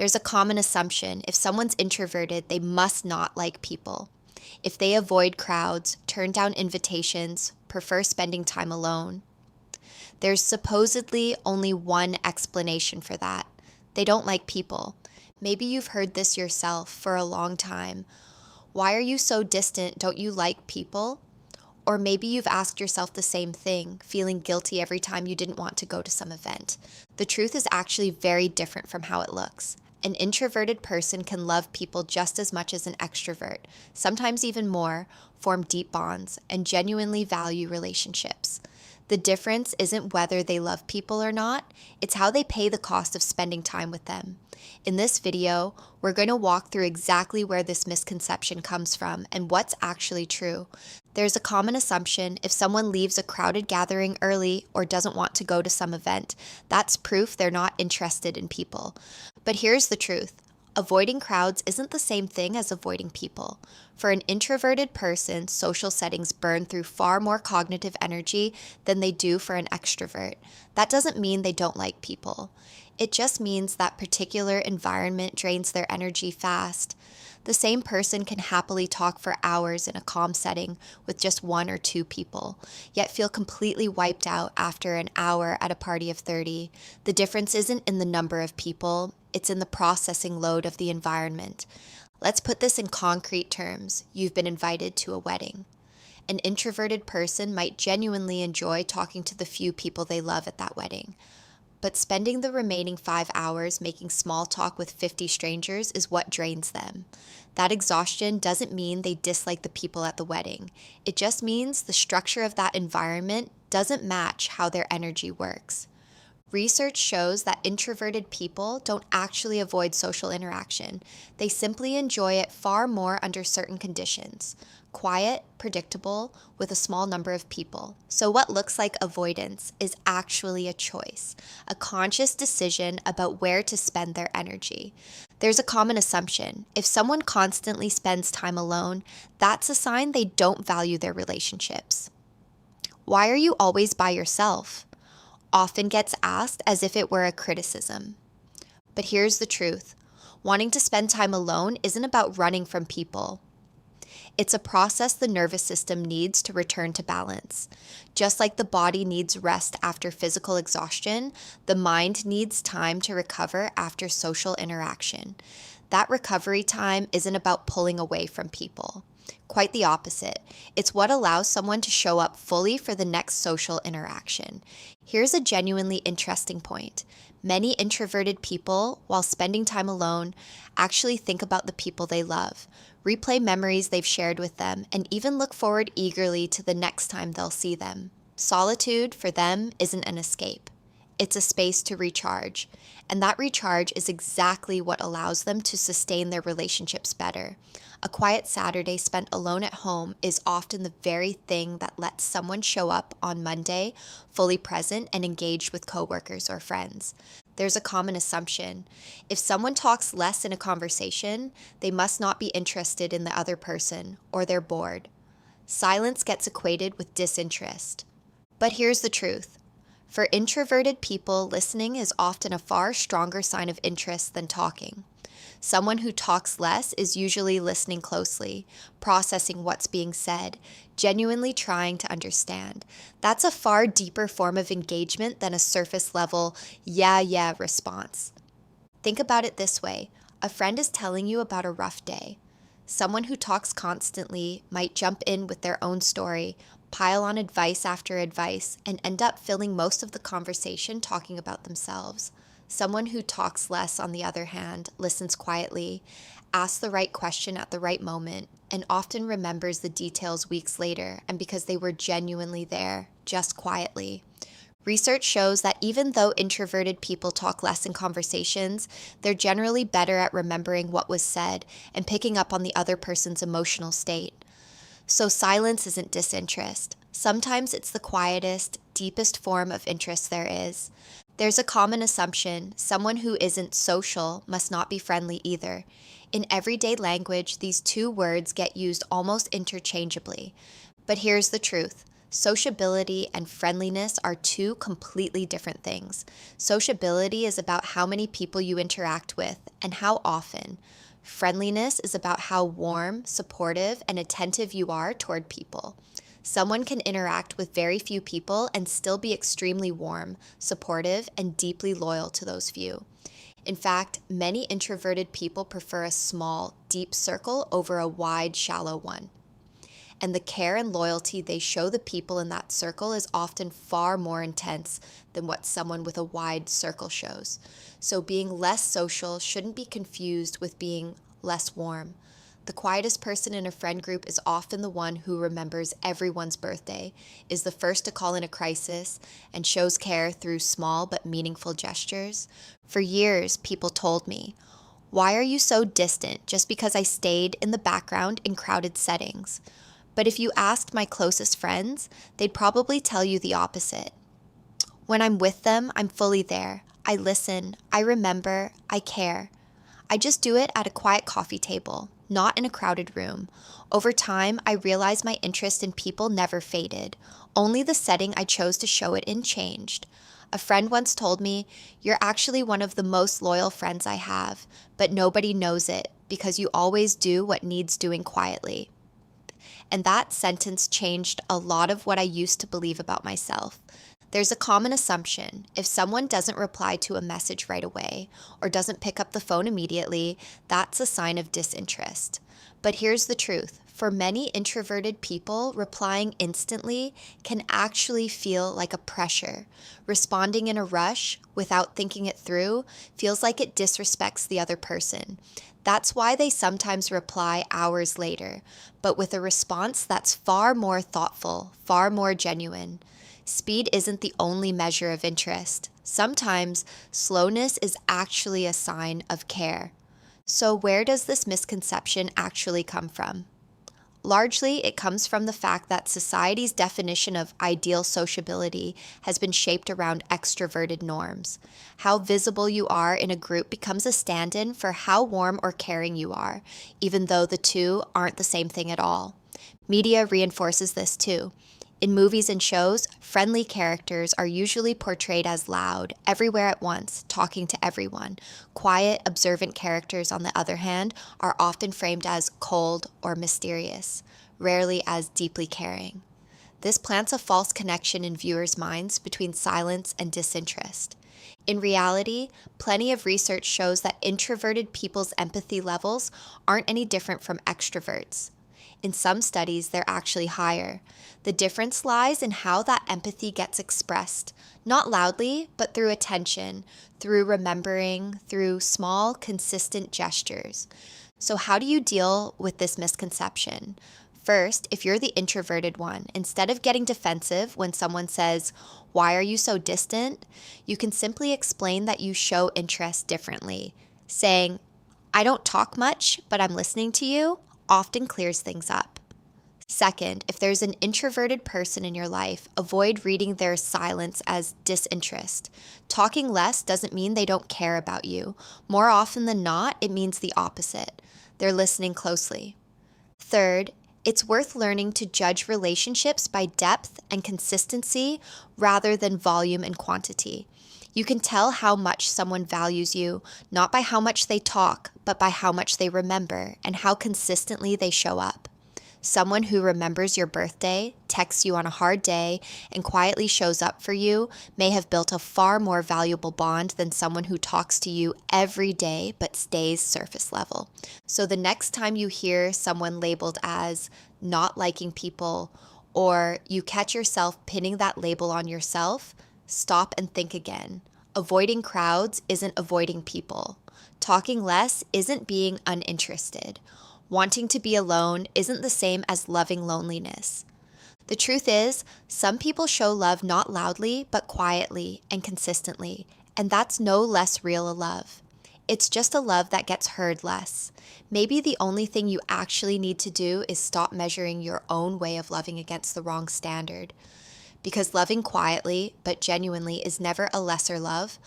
There's a common assumption if someone's introverted, they must not like people. If they avoid crowds, turn down invitations, prefer spending time alone. There's supposedly only one explanation for that. They don't like people. Maybe you've heard this yourself for a long time. Why are you so distant? Don't you like people? Or maybe you've asked yourself the same thing, feeling guilty every time you didn't want to go to some event. The truth is actually very different from how it looks. An introverted person can love people just as much as an extrovert, sometimes even more, form deep bonds, and genuinely value relationships. The difference isn't whether they love people or not, it's how they pay the cost of spending time with them. In this video, we're going to walk through exactly where this misconception comes from and what's actually true. There's a common assumption if someone leaves a crowded gathering early or doesn't want to go to some event, that's proof they're not interested in people. But here's the truth. Avoiding crowds isn't the same thing as avoiding people. For an introverted person, social settings burn through far more cognitive energy than they do for an extrovert. That doesn't mean they don't like people. It just means that particular environment drains their energy fast. The same person can happily talk for hours in a calm setting with just one or two people, yet feel completely wiped out after an hour at a party of 30. The difference isn't in the number of people, it's in the processing load of the environment. Let's put this in concrete terms. You've been invited to a wedding. An introverted person might genuinely enjoy talking to the few people they love at that wedding. But spending the remaining 5 hours making small talk with 50 strangers is what drains them. That exhaustion doesn't mean they dislike the people at the wedding. It just means the structure of that environment doesn't match how their energy works. Research shows that introverted people don't actually avoid social interaction. They simply enjoy it far more under certain conditions. Quiet, predictable, with a small number of people. So what looks like avoidance is actually a choice, a conscious decision about where to spend their energy. There's a common assumption. If someone constantly spends time alone, that's a sign they don't value their relationships. Why are you always by yourself? Often gets asked as if it were a criticism. But here's the truth. Wanting to spend time alone isn't about running from people. It's a process the nervous system needs to return to balance. Just like the body needs rest after physical exhaustion, the mind needs time to recover after social interaction. That recovery time isn't about pulling away from people. Quite the opposite. It's what allows someone to show up fully for the next social interaction. Here's a genuinely interesting point. Many introverted people, while spending time alone, actually think about the people they love, replay memories they've shared with them, and even look forward eagerly to the next time they'll see them. Solitude, for them, isn't an escape. It's a space to recharge. And that recharge is exactly what allows them to sustain their relationships better. A quiet Saturday spent alone at home is often the very thing that lets someone show up on Monday fully present and engaged with coworkers or friends. There's a common assumption. If someone talks less in a conversation, they must not be interested in the other person or they're bored. Silence gets equated with disinterest. But here's the truth. For introverted people, listening is often a far stronger sign of interest than talking. Someone who talks less is usually listening closely, processing what's being said, genuinely trying to understand. That's a far deeper form of engagement than a surface level, yeah response. Think about it this way. A friend is telling you about a rough day. Someone who talks constantly might jump in with their own story, pile on advice after advice, and end up filling most of the conversation talking about themselves. Someone who talks less, on the other hand, listens quietly, asks the right question at the right moment, and often remembers the details weeks later, and because they were genuinely there, just quietly. Research shows that even though introverted people talk less in conversations, they're generally better at remembering what was said and picking up on the other person's emotional state. So silence isn't disinterest. Sometimes it's the quietest, deepest form of interest there is. There's a common assumption someone who isn't social must not be friendly either. In everyday language, these two words get used almost interchangeably. But here's the truth. Sociability and friendliness are two completely different things. Sociability is about how many people you interact with and how often. Friendliness is about how warm, supportive, and attentive you are toward people. Someone can interact with very few people and still be extremely warm, supportive, and deeply loyal to those few. In fact, many introverted people prefer a small, deep circle over a wide, shallow one. And the care and loyalty they show the people in that circle is often far more intense than what someone with a wide circle shows. So being less social shouldn't be confused with being less warm. The quietest person in a friend group is often the one who remembers everyone's birthday, is the first to call in a crisis, and shows care through small but meaningful gestures. For years, people told me, "Why are you so distant just because I stayed in the background in crowded settings?" But if you asked my closest friends, they'd probably tell you the opposite. When I'm with them, I'm fully there. I listen, I remember, I care. I just do it at a quiet coffee table, not in a crowded room. Over time, I realized my interest in people never faded. Only the setting I chose to show it in changed. A friend once told me, "You're actually one of the most loyal friends I have, but nobody knows it because you always do what needs doing quietly." And that sentence changed a lot of what I used to believe about myself. There's a common assumption: if someone doesn't reply to a message right away or doesn't pick up the phone immediately, that's a sign of disinterest. But here's the truth. For many introverted people, replying instantly can actually feel like a pressure. Responding in a rush without thinking it through feels like it disrespects the other person. That's why they sometimes reply hours later, but with a response that's far more thoughtful, far more genuine. Speed isn't the only measure of interest. Sometimes slowness is actually a sign of care. So where does this misconception actually come from? Largely, it comes from the fact that society's definition of ideal sociability has been shaped around extroverted norms. How visible you are in a group becomes a stand-in for how warm or caring you are, even though the two aren't the same thing at all. Media reinforces this too. In movies and shows, friendly characters are usually portrayed as loud, everywhere at once, talking to everyone. Quiet, observant characters, on the other hand, are often framed as cold or mysterious, rarely as deeply caring. This plants a false connection in viewers' minds between silence and disinterest. In reality, plenty of research shows that introverted people's empathy levels aren't any different from extroverts. In some studies, they're actually higher. The difference lies in how that empathy gets expressed, not loudly, but through attention, through remembering, through small, consistent gestures. So how do you deal with this misconception? First, if you're the introverted one, instead of getting defensive when someone says, "Why are you so distant?" you can simply explain that you show interest differently. Saying, "I don't talk much, but I'm listening to you," often clears things up. Second, if there's an introverted person in your life, avoid reading their silence as disinterest. Talking less doesn't mean they don't care about you. More often than not, it means the opposite. They're listening closely. Third, it's worth learning to judge relationships by depth and consistency rather than volume and quantity. You can tell how much someone values you, not by how much they talk, but by how much they remember and how consistently they show up. Someone who remembers your birthday, texts you on a hard day, and quietly shows up for you may have built a far more valuable bond than someone who talks to you every day but stays surface level. So the next time you hear someone labeled as not liking people, or you catch yourself pinning that label on yourself, stop and think again. Avoiding crowds isn't avoiding people. Talking less isn't being uninterested. Wanting to be alone isn't the same as loving loneliness. The truth is, some people show love not loudly, but quietly and consistently, and that's no less real a love. It's just a love that gets heard less. Maybe the only thing you actually need to do is stop measuring your own way of loving against the wrong standard. Because loving quietly, but genuinely, is never a lesser love.